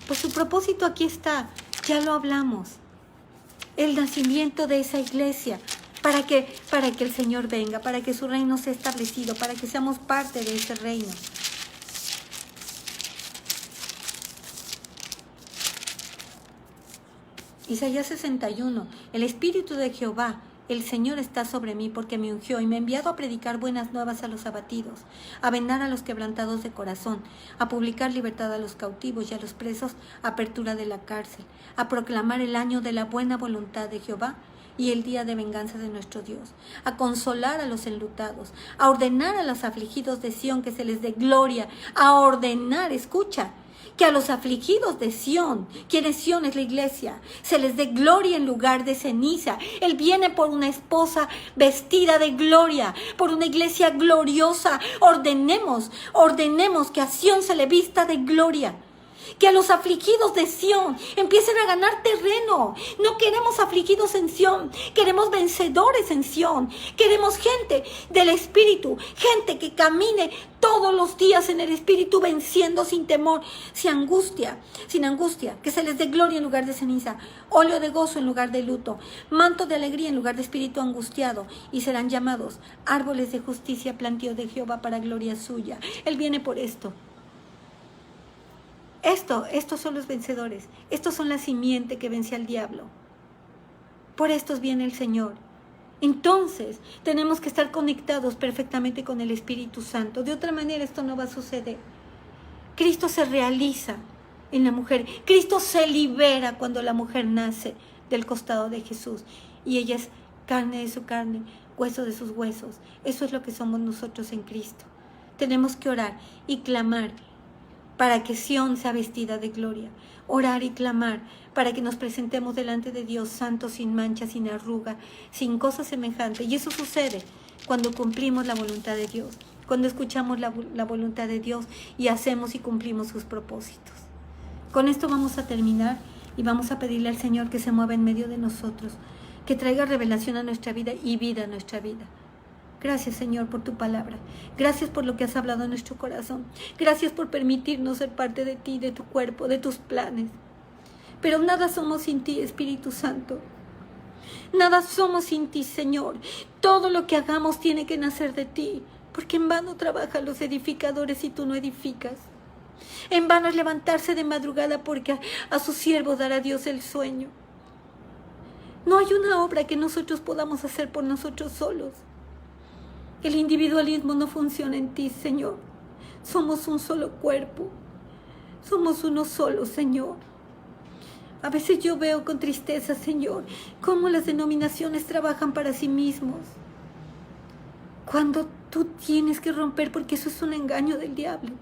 Pues su propósito aquí está, ya lo hablamos. El nacimiento de esa iglesia. Para que el Señor venga, para que su reino sea establecido, para que seamos parte de ese reino. Isaías 61. El Espíritu de Jehová, el Señor está sobre mí, porque me ungió y me ha enviado a predicar buenas nuevas a los abatidos, a vendar a los quebrantados de corazón, a publicar libertad a los cautivos y a los presos, apertura de la cárcel, a proclamar el año de la buena voluntad de Jehová y el día de venganza de nuestro Dios, a consolar a los enlutados, a ordenar a los afligidos de Sión que se les dé gloria, a ordenar, escucha, que a los afligidos de Sión, quien es Sión es la iglesia, se les dé gloria en lugar de ceniza. Él viene por una esposa vestida de gloria, por una iglesia gloriosa. Ordenemos que a Sión se le vista de gloria. Que a los afligidos de Sión empiecen a ganar terreno. No queremos afligidos en Sión, queremos vencedores en Sión. Queremos gente del Espíritu, gente que camine todos los días en el Espíritu, venciendo sin temor, sin angustia, que se les dé gloria en lugar de ceniza, óleo de gozo en lugar de luto, manto de alegría en lugar de espíritu angustiado, y serán llamados árboles de justicia, plantío de Jehová para gloria suya. Él viene por esto. Estos son los vencedores. Estos son la simiente que vence al diablo. Por estos viene el Señor. Entonces, tenemos que estar conectados perfectamente con el Espíritu Santo. De otra manera, esto no va a suceder. Cristo se realiza en la mujer. Cristo se libera cuando la mujer nace del costado de Jesús. Y ella es carne de su carne, hueso de sus huesos. Eso es lo que somos nosotros en Cristo. Tenemos que orar y clamar para que Sión sea vestida de gloria. Orar y clamar para que nos presentemos delante de Dios santo, sin mancha, sin arruga, sin cosa semejante. Y eso sucede cuando cumplimos la voluntad de Dios, cuando escuchamos la voluntad de Dios y hacemos y cumplimos sus propósitos. Con esto vamos a terminar y vamos a pedirle al Señor que se mueva en medio de nosotros, que traiga revelación a nuestra vida y vida a nuestra vida. Gracias, Señor, por tu palabra. Gracias por lo que has hablado en nuestro corazón. Gracias por permitirnos ser parte de ti, de tu cuerpo, de tus planes. Pero nada somos sin ti, Espíritu Santo. Nada somos sin ti, Señor. Todo lo que hagamos tiene que nacer de ti, porque en vano trabajan los edificadores y tú no edificas. En vano es levantarse de madrugada porque a su siervo dará Dios el sueño. No hay una obra que nosotros podamos hacer por nosotros solos. El individualismo no funciona en ti, Señor. Somos un solo cuerpo. Somos uno solo, Señor. A veces yo veo con tristeza, Señor, cómo las denominaciones trabajan para sí mismos. Cuando tú tienes que romper, porque eso es un engaño del diablo.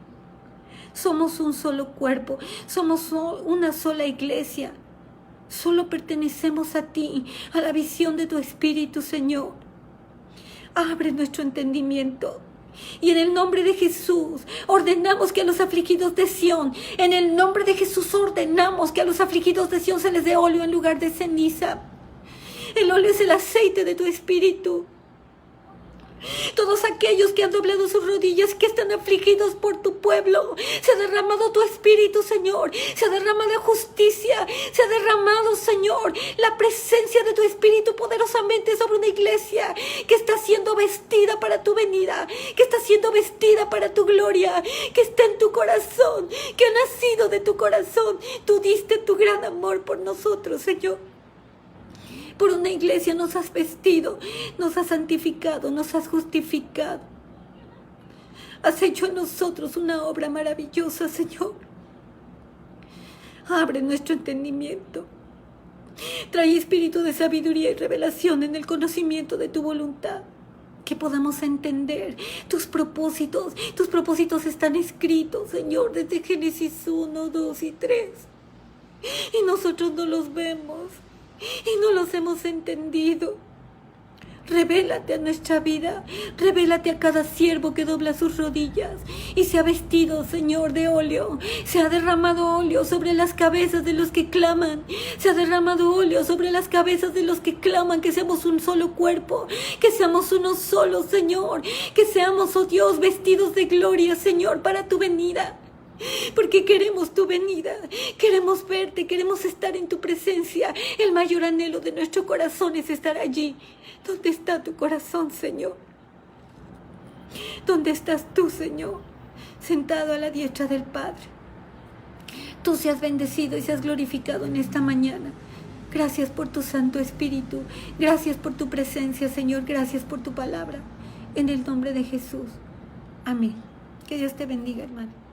Somos un solo cuerpo. Somos una sola iglesia. Solo pertenecemos a ti, a la visión de tu Espíritu, Señor. Abre nuestro entendimiento. Y en el nombre de Jesús ordenamos que a los afligidos de Sión, en el nombre de Jesús ordenamos que a los afligidos de Sión se les dé óleo en lugar de ceniza. El óleo es el aceite de tu espíritu. Todos aquellos que han doblado sus rodillas, que están afligidos por tu pueblo, se ha derramado tu espíritu, Señor. Se ha derramado justicia, se ha derramado, Señor, la presencia de tu espíritu poderosamente sobre una iglesia que está siendo vestida para tu venida, que está siendo vestida para tu gloria, que está en tu corazón, que ha nacido de tu corazón. Tú diste tu gran amor por nosotros, Señor. Por una iglesia nos has vestido, nos has santificado, nos has justificado. Has hecho en nosotros una obra maravillosa, Señor. Abre nuestro entendimiento. Trae espíritu de sabiduría y revelación en el conocimiento de tu voluntad. Que podamos entender tus propósitos. Tus propósitos están escritos, Señor, desde Génesis 1, 2 y 3. Y nosotros no los vemos. Y no los hemos entendido. Revélate a nuestra vida. Revélate a cada siervo que dobla sus rodillas y se ha vestido, Señor, de óleo. Se ha derramado óleo sobre las cabezas de los que claman. Se ha derramado óleo sobre las cabezas de los que claman que seamos un solo cuerpo, que seamos uno solo, Señor. Que seamos, oh Dios, vestidos de gloria, Señor, para tu venida. Porque queremos tu venida, queremos verte, queremos estar en tu presencia. El mayor anhelo de nuestro corazón es estar allí. ¿Dónde está tu corazón, Señor? ¿Dónde estás tú, Señor? Sentado a la diestra del Padre. Tú seas bendecido y seas glorificado en esta mañana. Gracias por tu Santo Espíritu. Gracias por tu presencia, Señor. Gracias por tu palabra. En el nombre de Jesús. Amén. Que Dios te bendiga, hermano.